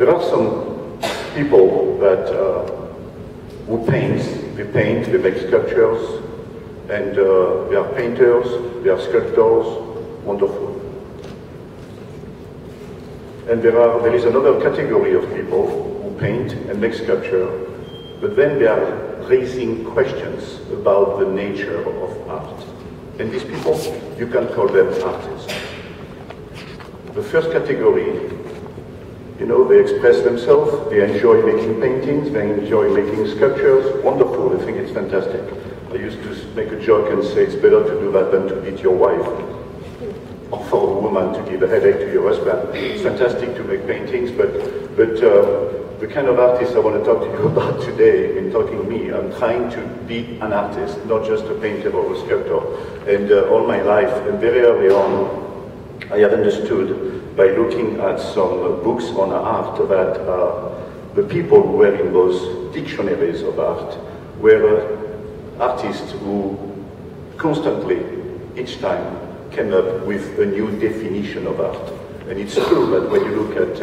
There are some people that who paint, they make sculptures, and they are painters, they are sculptors, wonderful. And there is another category of people who paint and make sculpture, but then they are raising questions about the nature of art. And these people, you can call them artists. The first category, you know, they express themselves, they enjoy making paintings, they enjoy making sculptures, wonderful, I think it's fantastic. I used to make a joke and say it's better to do that than to beat your wife, or for a woman to give a headache to your husband. It's fantastic to make paintings, but the kind of artist I want to talk to you about today, in talking to me, I'm trying to be an artist, not just a painter or a sculptor. And all my life, and very early on, I have understood by looking at some books on art that the people who were in those dictionaries of art were artists who constantly, each time, came up with a new definition of art. And it's true that when you look at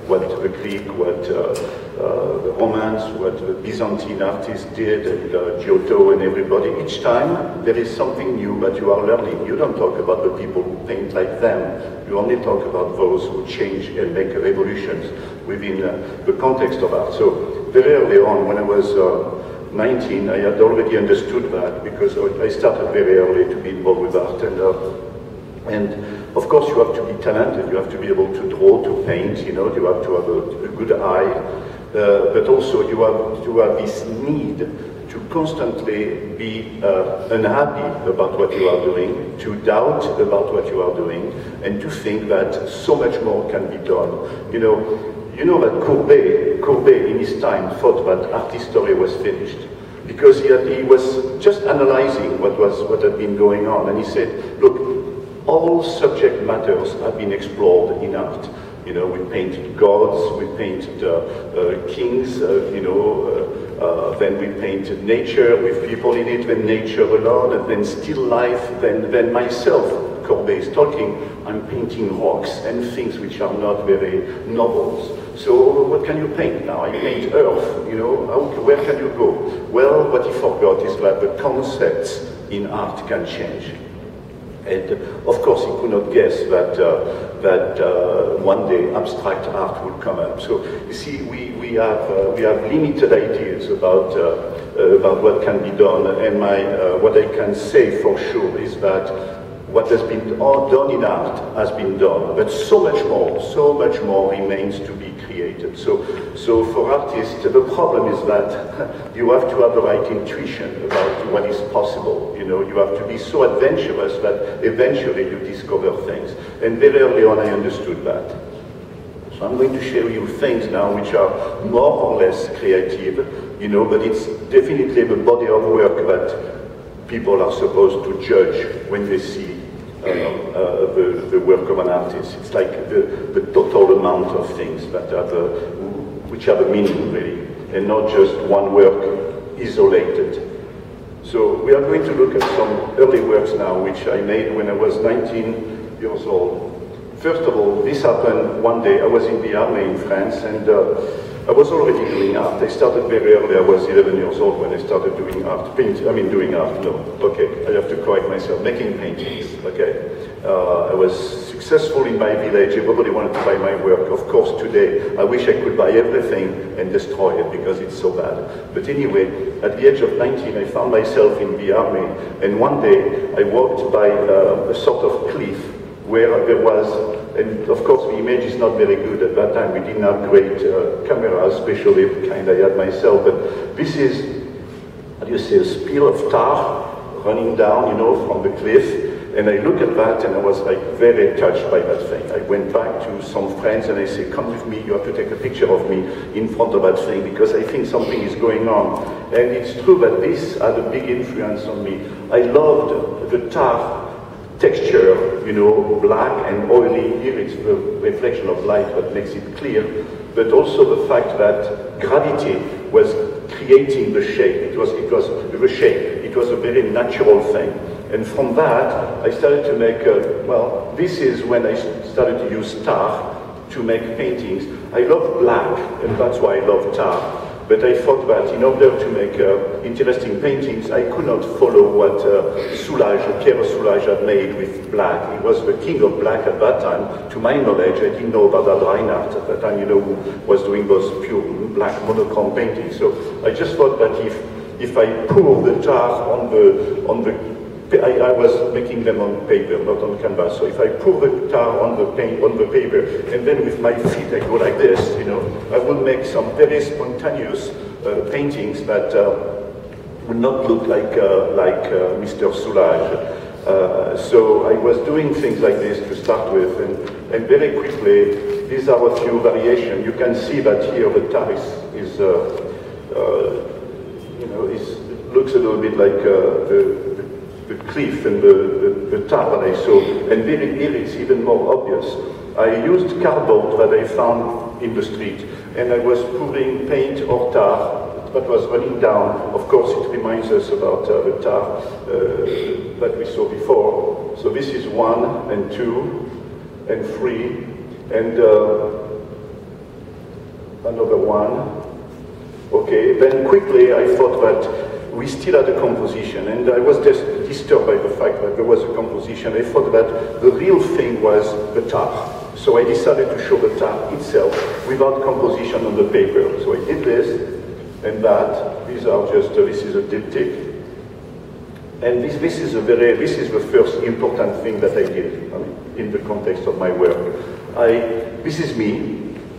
what the Greek, what the Romans, what the Byzantine artists did, and Giotto and everybody, each time there is something new that you are learning. You don't talk about the people who paint like them. You only talk about those who change and make revolutions within the context of art. So very early on, when I was 19, I had already understood that, because I started very early to be involved with art. And of course you have to be talented, you have to be able to draw, to paint, you know, you have to have a good eye, but also you have this need to constantly be unhappy about what you are doing, to doubt about what you are doing, and to think that so much more can be done. You know that Courbet in his time thought that art history was finished, because he was just analyzing what had been going on, and he said, look, all subject matters have been explored in art. You know, we painted gods, we painted kings, then we painted nature with people in it, then nature alone, and then still life, then myself. Courbet is talking, I'm painting rocks and things which are not very noble. So what can you paint now? I paint earth, you know, where can you go? Well, what he forgot is that the concepts in art can change. And of course, he could not guess that one day abstract art would come up. So you see, we have limited ideas about what can be done. And what I can say for sure is that what has been done in art has been done, but so much more remains to be created. So for artists, the problem is that you have to have the right intuition about what is possible. You know, you have to be so adventurous that eventually you discover things. And very early on I understood that. So I'm going to show you things now which are more or less creative, you know, but it's definitely the body of work that people are supposed to judge when they see the work of an artist. It's like the total amount of things that which have a meaning, really, and not just one work isolated. So we are going to look at some early works now, which I made when I was 19 years old. First of all, this happened one day. I was in the army in France, and I was already doing art. I started very early. I was 11 years old when I started doing art. Doing art, no. Okay, I have to correct myself. Making paintings, okay. I was successful in my village. Everybody wanted to buy my work. Of course, today, I wish I could buy everything and destroy it because it's so bad. But anyway, at the age of 19, I found myself in the army. And one day, I walked by a sort of cliff where there was, and of course the image is not very good at that time. We didn't have great cameras, especially the kind I had myself, but this is, how do you say, a spill of tar running down, you know, from the cliff. And I look at that and I was like very touched by that thing. I went back to some friends and I said, come with me, you have to take a picture of me in front of that thing because I think something is going on. And it's true that this had a big influence on me. I loved the tar texture, you know, black and oily. Here it's the reflection of light that makes it clear, but also the fact that gravity was creating the shape. It was the shape. It was a very natural thing. And from that, I started to make, well, this is when I started to use tar to make paintings. I love black, and that's why I love tar. But I thought that in order to make interesting paintings, I could not follow what Pierre Soulages had made with black. He was the king of black at that time. To my knowledge, I didn't know about Reinhardt at that time, who was doing those pure black monochrome paintings. So I just thought that if I pour the tar on the I was making them on paper, not on canvas. So if I pour the tar on the paper, and then with my feet I go like this, I will make some very spontaneous paintings that would not look like Mr. Soulages. So I was doing things like this to start with, and very quickly, these are a few variations. You can see that here the tar looks a little bit like the cliff and the tar that I saw, and here it's even more obvious. I used cardboard that I found in the street, and I was pouring paint or tar that was running down. Of course, it reminds us about the tar that we saw before. So this is 1 and 2 and 3, and another 1. Okay, then quickly I thought that we still had a composition, and I was just disturbed by the fact that there was a composition. I thought that the real thing was the tar. So I decided to show the tar itself without composition on the paper. So I did this and that. These are just, this is a diptych. And this is the first important thing that I did, in the context of my work. This is me.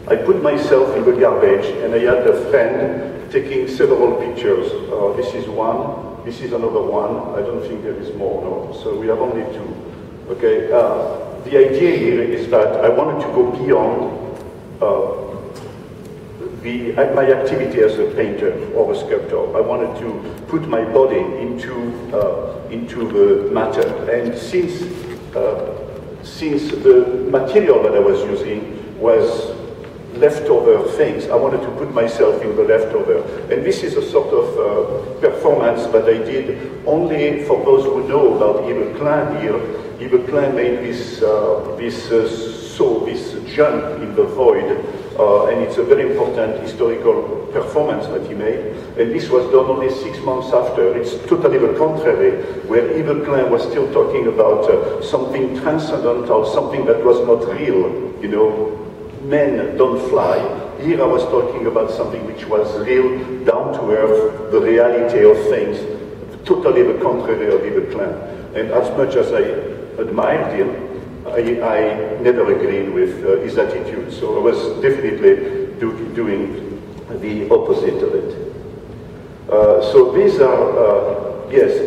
I put myself in the garbage, and I had a friend taking several pictures. This is one, this is another one. I don't think there is more, no. So we have only 2. Okay. The idea here is that I wanted to go beyond my activity as a painter or a sculptor. I wanted to put my body into the matter, and since the material that I was using was leftover things, I wanted to put myself in the leftover. And this is a sort of performance that I did only for those who know about Yves Klein here. Yves Klein made this jump in the void, and it's a very important historical performance that he made. And this was done only 6 months after. It's totally the contrary, where Yves Klein was still talking about something transcendental, something that was not real, men don't fly. Here I was talking about something which was real, down to earth, the reality of things, totally the contrary of Yves Klein. And as much as I admired him, I never agreed with his attitude. So I was definitely doing the opposite of it. So these are, yes,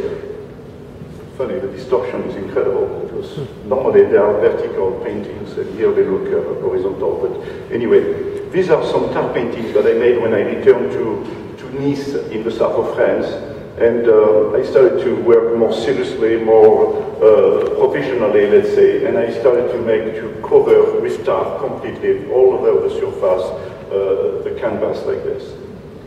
funny, the distortion is incredible, because normally they are vertical paintings, and here they look horizontal. But anyway, these are some tar paintings that I made when I returned to Nice in the south of France, and I started to work more seriously, more professionally, let's say, and I started to cover with tar completely all over the surface the canvas like this.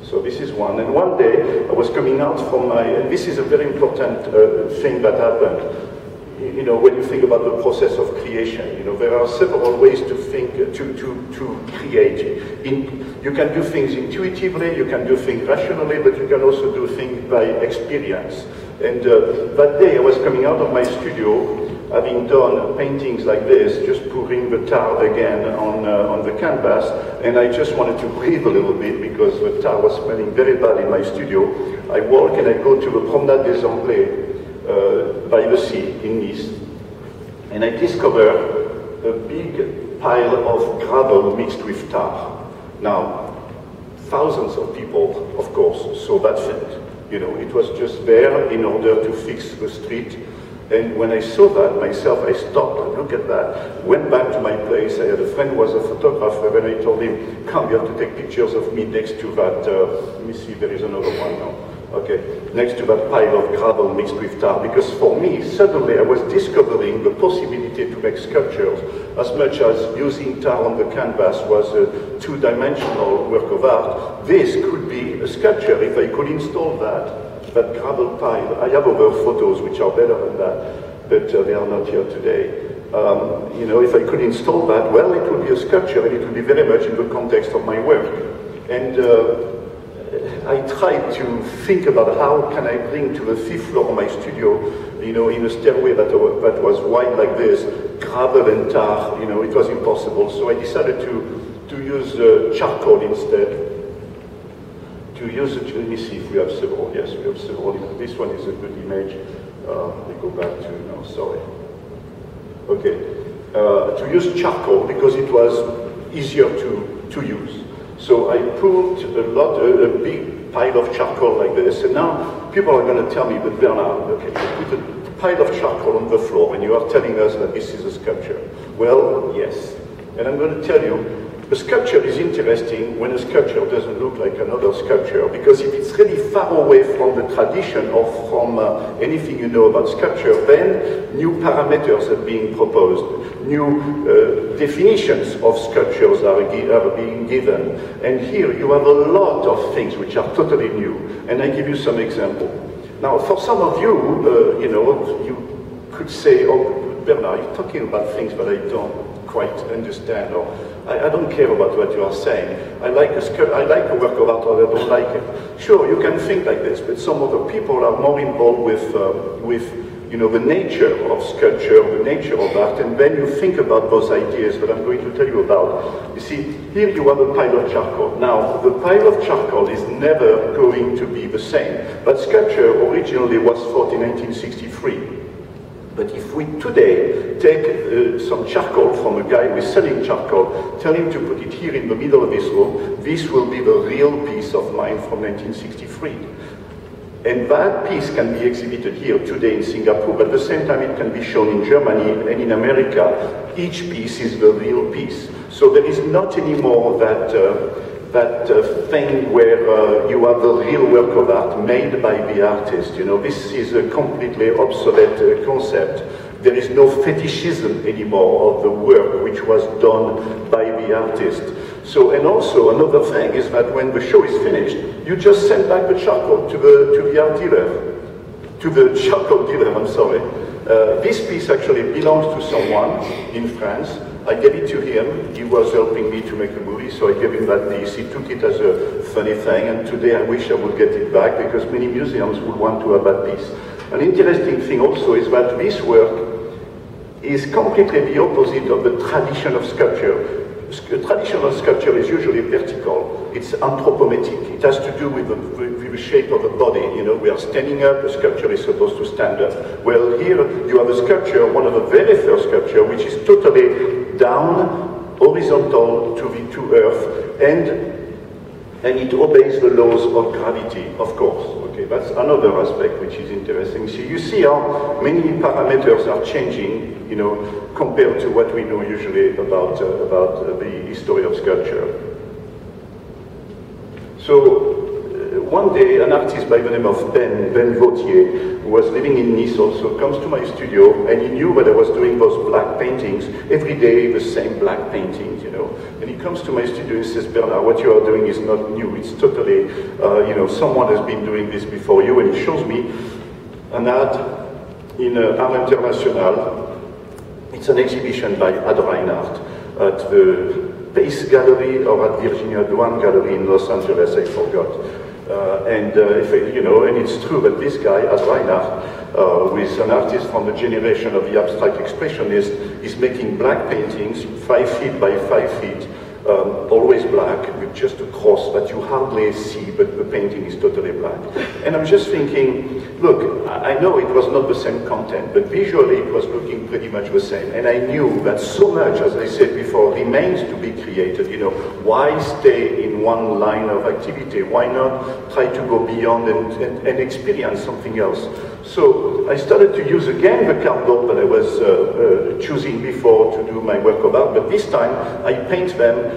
So this is one, and one day I was coming out from and this is a very important thing that happened. When you think about the process of creation, there are several ways to think, to create. You can do things intuitively, you can do things rationally, but you can also do things by experience. And that day I was coming out of my studio, having done paintings like this, just pouring the tar again on the canvas, and I just wanted to breathe a little bit because the tar was smelling very bad in my studio. I walk and I go to the Promenade des Anglais by the sea in Nice, and I discover a big pile of gravel mixed with tar. Now, thousands of people, of course, saw that thing. It was just there in order to fix the street. And when I saw that myself, I stopped and looked at that, went back to my place. I had a friend who was a photographer, and I told him, come, you have to take pictures of me next to that, let me see, there is another one now. Okay, next to that pile of gravel mixed with tar, because for me, suddenly I was discovering the possibility to make sculptures as much as using tar on the canvas was a two-dimensional work of art. This could be a sculpture if I could install that gravel pile. I have other photos which are better than that, but they are not here today. You know, if I could install that, well, it would be a sculpture, and it would be very much in the context of my work. And I tried to think about how can I bring to the 5th floor of my studio, you know, in a stairway that was wide like this, gravel and tar, you know, it was impossible. So I decided to use charcoal instead. To use it, let me see if we have several. Yes, we have several. This one is a good image. We go back to, no, sorry. Okay, to use charcoal because it was easier to use. So I put a big pile of charcoal like this, and now people are going to tell me, but Bernard, okay, you put a pile of charcoal on the floor, and you are telling us that this is a sculpture. Well, yes, and I'm going to tell you, a sculpture is interesting when a sculpture doesn't look like another sculpture, because if it's really far away from the tradition or from anything you know about sculpture, then new parameters are being proposed, new definitions of sculptures are being given. And here you have a lot of things which are totally new, and I give you some examples. Now, for some of you, you know, you could say, oh, Bernar, you're talking about things that I don't quite understand, or I don't care about what you are saying. I like a work of art, or I don't like it. Sure, you can think like this, but some other people are more involved with you know, the nature of sculpture, the nature of art, and then you think about those ideas that I'm going to tell you about. You see, here you have a pile of charcoal. Now, the pile of charcoal is never going to be the same. But sculpture originally was thought in 1963. But if we today take some charcoal from a guy who is selling charcoal, tell him to put it here in the middle of this room, this will be the real piece of mine from 1963. And that piece can be exhibited here today in Singapore, but at the same time it can be shown in Germany and in America. Each piece is the real piece. So there is not anymore that thing where you have the real work of art made by the artist. You know, this is a completely obsolete concept. There is no fetishism anymore of the work which was done by the artist. So, and also another thing is that when the show is finished, you just send back the charcoal to the art dealer, to the charcoal dealer, I'm sorry. This piece actually belongs to someone in France. I gave it to him. He was helping me to make a movie, so I gave him that piece. He took it as a funny thing, and today I wish I would get it back because many museums would want to have that piece. An interesting thing also is that this work is completely the opposite of the tradition of sculpture. Traditional sculpture is usually vertical. It's anthropometric. It has to do with the shape of the body. You know, we are standing up, the sculpture is supposed to stand up. Well, here you have a sculpture, one of the very first sculpture, which is totally down, horizontal to earth, and it obeys the laws of gravity, of course. Okay, that's another aspect which is interesting. So you see how many parameters are changing, you know, compared to what we know usually about the history of sculpture. So one day, an artist by the name of Venet, who was living in Nice also, comes to my studio, and he knew that I was doing those black paintings, every day the same black paintings, you know. And he comes to my studio and says, Bernar, what you are doing is not new, it's totally, you know, someone has been doing this before you, and he shows me an art in Art International. It's an exhibition by Ad Reinhardt at the Pace Gallery or at Virginia Duane Gallery in Los Angeles, I forgot. You know, and it's true that this guy, Ad Reinhardt, who is an artist from the generation of the abstract expressionist, is making black paintings, 5 feet by 5 feet, always black, with just a cross that you hardly see, but the painting is totally black. And I'm just thinking, look, I know it was not the same content, but visually it was looking pretty much the same. And I knew that so much, as I said before, remains to be created. You know, why stay in one line of activity? Why not try to go beyond and experience something else? So I started to use again the cardboard that I was choosing before to do my work of art, but this time I paint them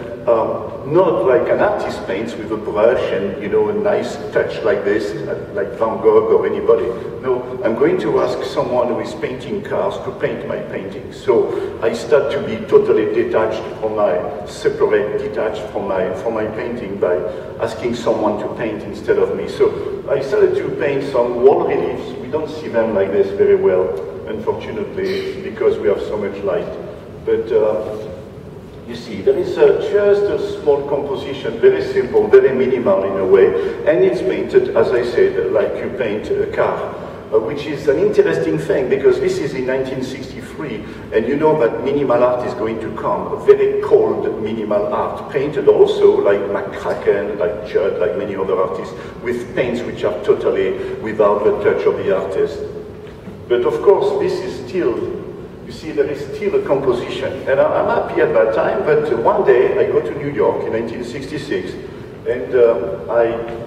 not like an artist paints with a brush and, you know, a nice touch like this, like Van Gogh or anybody. No, I'm going to ask someone who is painting cars to paint my painting. So I start to be totally detached from detached from my painting by asking someone to paint instead of me. So I started to paint some wall reliefs. We don't see them like this very well. unfortunately, because we have so much light. But you see, there is just a small composition, very simple, very minimal in a way, and it's painted, as I said, like you paint a car. Which is an interesting thing, because this is in 1963, and you know that minimal art is going to come, a very cold minimal art, painted also like McCracken, like Judd, like many other artists, with paints which are totally without the touch of the artist. But of course, this is still, you see, there is still a composition, and I'm happy at that time, but one day I go to New York in 1966, and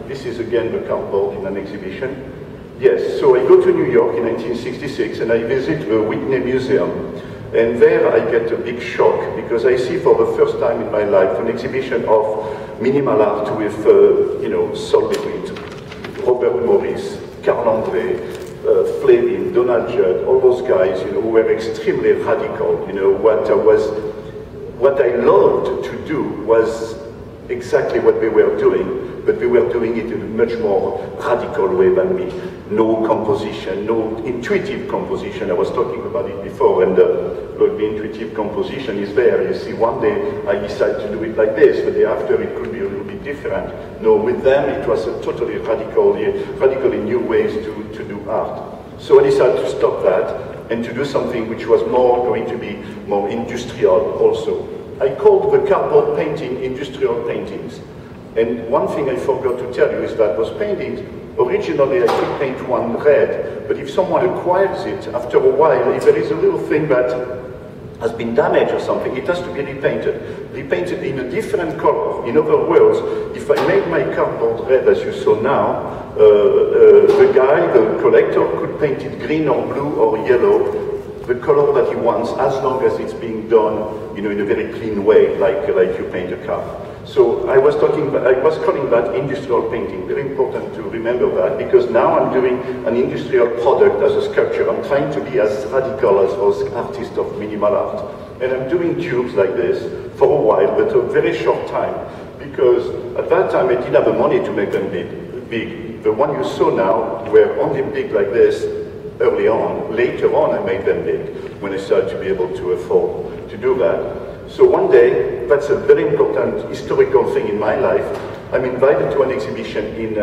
this is again the cardboard in an exhibition. Yes, so I go to New York in 1966 and I visit the Whitney Museum. And there I get a big shock because I see for the first time in my life an exhibition of minimal art with, you know, Sol LeWitt, Robert Morris, Carl Andre, Fleming, Donald Judd, all those guys, you know, who were extremely radical. You know, what I loved to do was exactly what they were doing, but they were doing it in a much more radical way than me. No composition, no intuitive composition. I was talking about it before, and look, the intuitive composition is there. You see, one day I decided to do it like this, the day after it could be a little bit different. No, with them it was a totally radically new ways to do art. So I decided to stop that and to do something which was going to be more industrial also. I called the cardboard painting industrial paintings. And one thing I forgot to tell you is that those paintings, originally I could paint one red, but if someone acquires it, after a while, if there is a little thing that has been damaged or something, it has to be repainted in a different color. In other words, if I make my cardboard red as you saw now, the collector could paint it green or blue or yellow, the color that he wants, as long as it's being done, you know, in a very clean way, like you paint a car. So I was calling that industrial painting. Very important to remember that, because now I'm doing an industrial product as a sculpture. I'm trying to be as radical as those artists of minimal art. And I'm doing tubes like this for a while, but a very short time, because at that time I didn't have the money to make them big. The one you saw now were only big like this early on. Later on I made them big, when I started to be able to afford to do that. So one day, that's a very important historical thing in my life, I'm invited to an exhibition in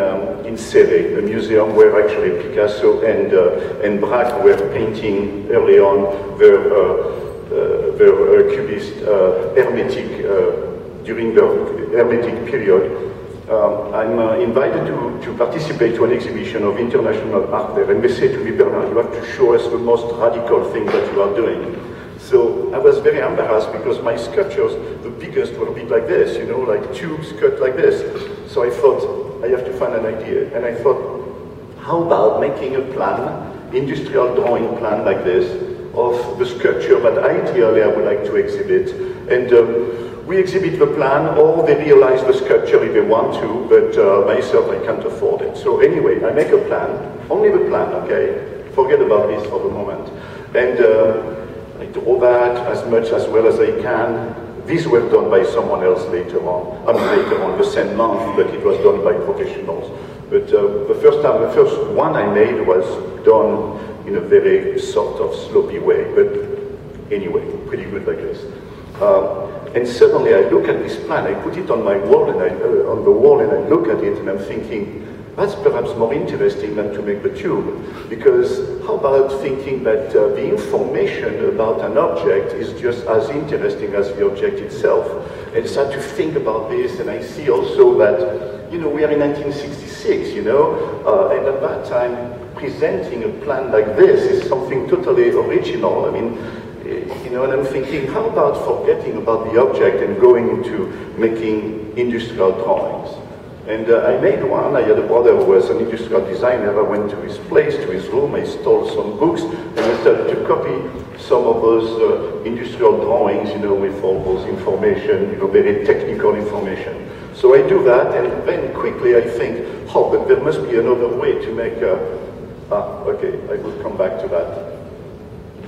Céret, a museum where actually Picasso and Braque were painting early on their Cubist Hermetic, during the Hermetic period. I'm invited to participate to an exhibition of international art there, and they say to me, Bernar, you have to show us the most radical thing that you are doing. So I was very embarrassed because my sculptures, the biggest, were a bit like this, you know, like tubes cut like this. So I thought, I have to find an idea. And I thought, how about making a plan, industrial drawing plan like this, of the sculpture that ideally I would like to exhibit. And we exhibit the plan, or they realize the sculpture if they want to, but myself, I can't afford it. So anyway, I make a plan, only the plan, okay? Forget about this for the moment. And I draw that as much as well as I can. These were done by someone else later on. I mean, later on, the same month, but it was done by professionals. But the first one I made was done in a very sort of sloppy way. But anyway, pretty good like this. And suddenly I look at this plan, I put it on my wall, and on the wall, and I look at it, and I'm thinking, that's perhaps more interesting than to make the tube, because how about thinking that the information about an object is just as interesting as the object itself? And I start to think about this, and I see also that, you know, we are in 1966, you know, and at that time, presenting a plan like this is something totally original. I mean, you know, and I'm thinking, how about forgetting about the object and going into making industrial drawings? And I made one. I had a brother who was an industrial designer. I went to his place, to his room, I stole some books, and I started to copy some of those industrial drawings, you know, with all those information, you know, very technical information. So I do that, and then quickly I think, oh, but there must be another way to make okay, I will come back to that.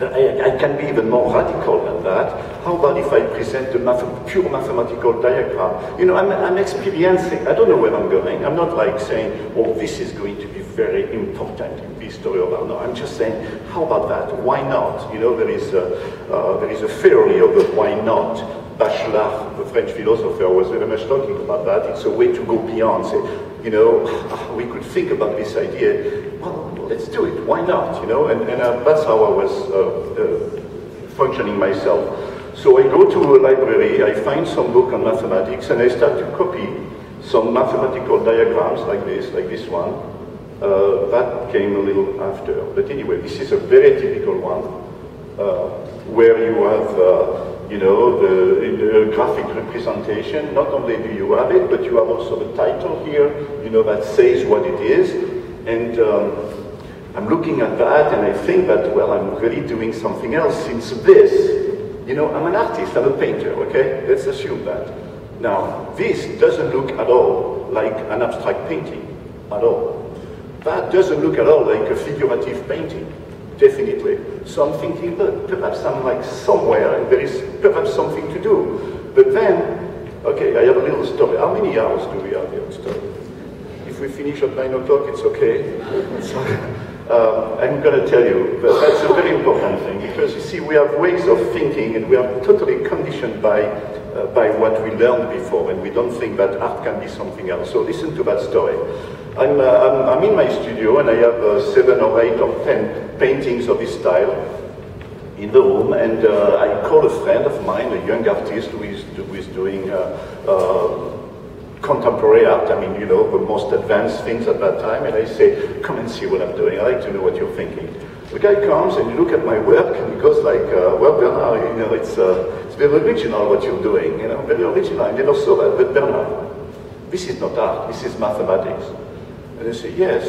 I can be even more radical than that. How about if I present a pure mathematical diagram? You know, I'm experiencing, I don't know where I'm going. I'm not like saying, oh, this is going to be very important in the history of art. No, I'm just saying, how about that? Why not? You know, there is a theory of the why not. Bachelard, the French philosopher, was very much talking about that. It's a way to go beyond, say, you know, we could think about this idea, well, let's do it, why not, you know, and that's how I was functioning myself. So I go to a library, I find some book on mathematics, and I start to copy some mathematical diagrams like this one. That came a little after, but anyway, this is a very typical one, where you have you know, the graphic representation. Not only do you have it, but you have also the title here, you know, that says what it is. And I'm looking at that and I think that, well, I'm really doing something else since this, you know, I'm an artist, I'm a painter, okay? Let's assume that. Now, this doesn't look at all like an abstract painting, at all. That doesn't look at all like a figurative painting. Definitely. So I'm thinking, look, perhaps I'm like somewhere and there is perhaps something to do. But then, okay, I have a little story. How many hours do we have here to study? If we finish at 9 o'clock, it's okay. So, I'm going to tell you that that's a very important thing because you see, we have ways of thinking and we are totally conditioned by what we learned before and we don't think that art can be something else. So listen to that story. I'm in my studio and I have 7 or 8 or 10 paintings of this style in the room, and I call a friend of mine, a young artist who is doing contemporary art, I mean, you know, the most advanced things at that time, and I say, come and see what I'm doing, I'd like to know what you're thinking. The guy comes and you look at my work and he goes like, well, Bernar, you know, it's very original what you're doing, you know, very original, I never saw that, but Bernar, this is not art, this is mathematics. And I say, yes,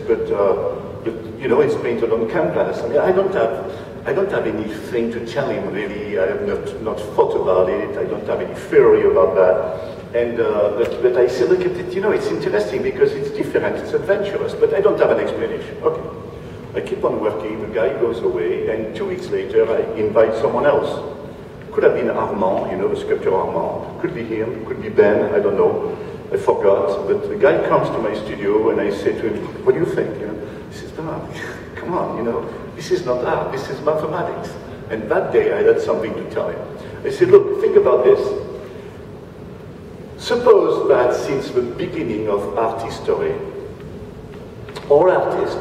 but you know, it's painted on canvas. I mean, I don't have anything to tell him really. I have not thought about it. I don't have any theory about that. And but I say, look at it. You know, it's interesting because it's different. It's adventurous, but I don't have an explanation. Okay, I keep on working. The guy goes away, and 2 weeks later, I invite someone else. Could have been Armand, you know, the sculptor Armand. Could be him. Could be Ben. I don't know. I forgot, but the guy comes to my studio and I say to him, what do you think? You know, he says, Bernar, come on, you know, this is not art, this is mathematics. And that day I had something to tell him. I said, look, think about this. Suppose that since the beginning of art history, all artists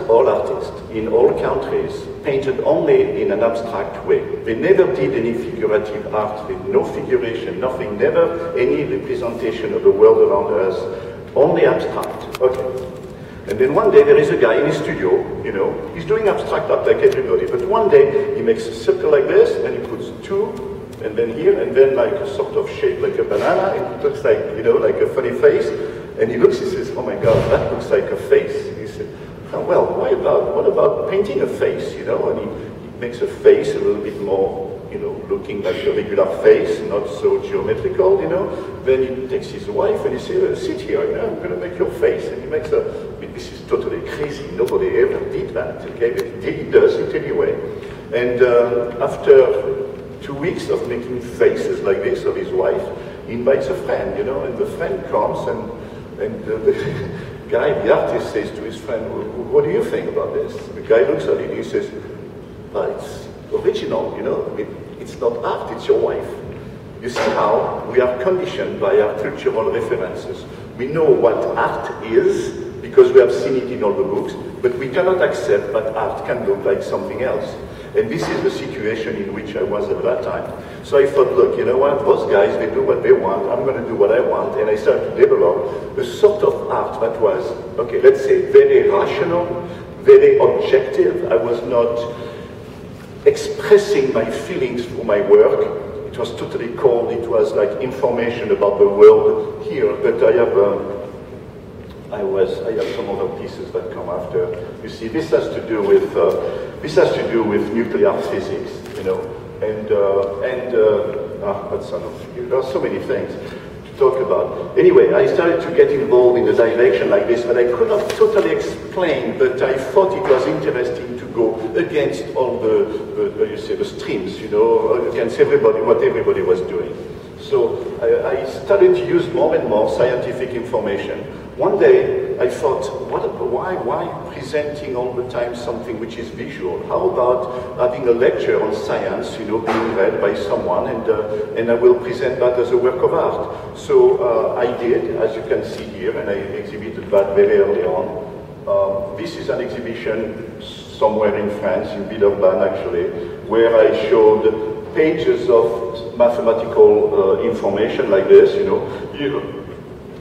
in all countries painted only in an abstract way. They never did any figurative art, with no figuration, nothing, never any representation of the world around us, only abstract. Okay. And then one day there is a guy in his studio, you know, he's doing abstract art like everybody, but one day he makes a circle like this, and he puts 2, and then here, and then like a sort of shape like a banana, and it looks like, you know, like a funny face, and he looks, he says, oh my God, that looks like a face. Oh, well, what about painting a face, you know? And he makes a face a little bit more, you know, looking like a regular face, not so geometrical, you know? Then he takes his wife and he says, sit here, you know, I'm going to make your face. And he makes this is totally crazy, nobody ever did that, okay? But he does it anyway. And after 2 weeks of making faces like this of his wife, he invites a friend, you know, and the friend comes and the guy, the artist, says to his friend, what do you think about this? The guy looks at it and he says, well, it's original, you know, it's not art, it's your wife. You see how we are conditioned by our cultural references. We know what art is because we have seen it in all the books, but we cannot accept that art can look like something else. And this is the situation in which I was at that time. So I thought, look, you know what, those guys, they do what they want, I'm going to do what I want, and I started to develop a sort of art that was, okay, let's say, very rational, very objective. I was not expressing my feelings through my work. It was totally cold, it was like information about the world here, but I have some other pieces that come after. You see, this has to do with nuclear physics, you know, that's enough. There are so many things to talk about. Anyway, I started to get involved in a direction like this that I could not totally explain, but I thought it was interesting to go again against all the streams, you know, against everybody, what everybody was doing. So I started to use more and more scientific information. One day I thought, why presenting all the time something which is visual? How about having a lecture on science, you know, being read by someone, and I will present that as a work of art. So I did, as you can see here, and I exhibited that very early on. This is an exhibition somewhere in France, in Villeurbanne actually, where I showed pages of mathematical information like this, you know.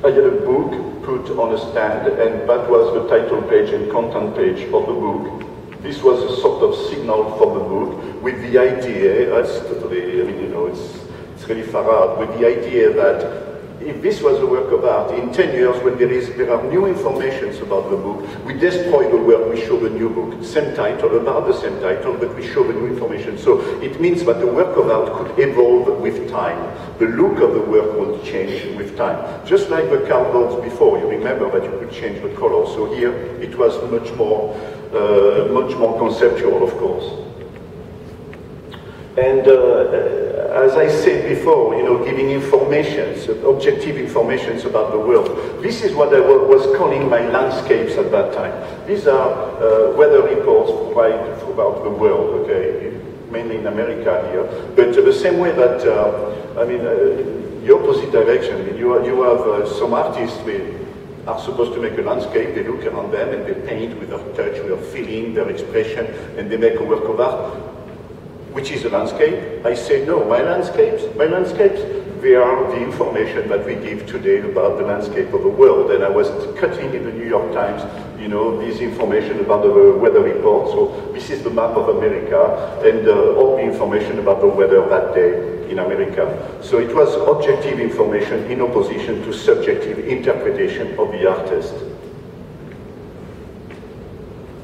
I had a book put on a stand, and that was the title page and content page of the book. This was a sort of signal for the book, with the idea, that's totally, I mean, you know, it's really far out, with the idea that if this was a work of art, in 10 years when there are new informations about the book, we destroy the work, we show the new book. Same title, about the same title, but we show the new information. So it means that the work of art could evolve with time. The look of the work will change with time. Just like the cardboards before, you remember that you could change the color. So here it was much more conceptual, of course. And as I said before, you know, giving information, objective information about the world. This is what I was calling my landscapes at that time. These are weather reports provided throughout the world, okay, mainly in America here. But the same way that, I mean, the opposite direction. I mean, you have some artists are supposed to make a landscape, they look around them and they paint with their touch, with their feeling, their expression, and they make a work of art. Which is a landscape? I say no, my landscapes, they are the information that we give today about the landscape of the world. And I was cutting in the New York Times, you know, this information about the weather report. So this is the map of America and all the information about the weather that day in America. So it was objective information in opposition to subjective interpretation of the artist.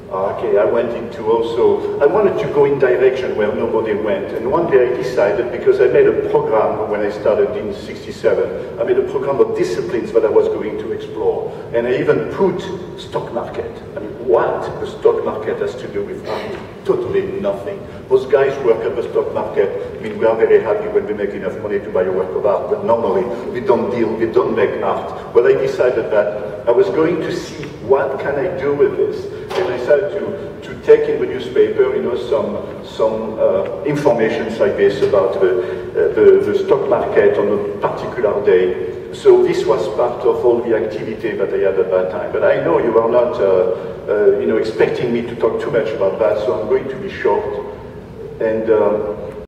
Okay, I went into also, I wanted to go in direction where nobody went. And one day I decided, because I made a program when I started in '67, I made a program of disciplines that I was going to explore. And I even put stock market. I mean, what the stock market has to do with art? Totally nothing. Those guys work at the stock market. I mean, we are very happy when we make enough money to buy a work of art, but normally we don't make art. Well, I decided that I was going to see what can I do with this. And I decided to take in the newspaper, you know, some information like this about the stock market on a particular day. So this was part of all the activity that I had at that time. But I know you are not, you know, expecting me to talk too much about that, so I'm going to be short. And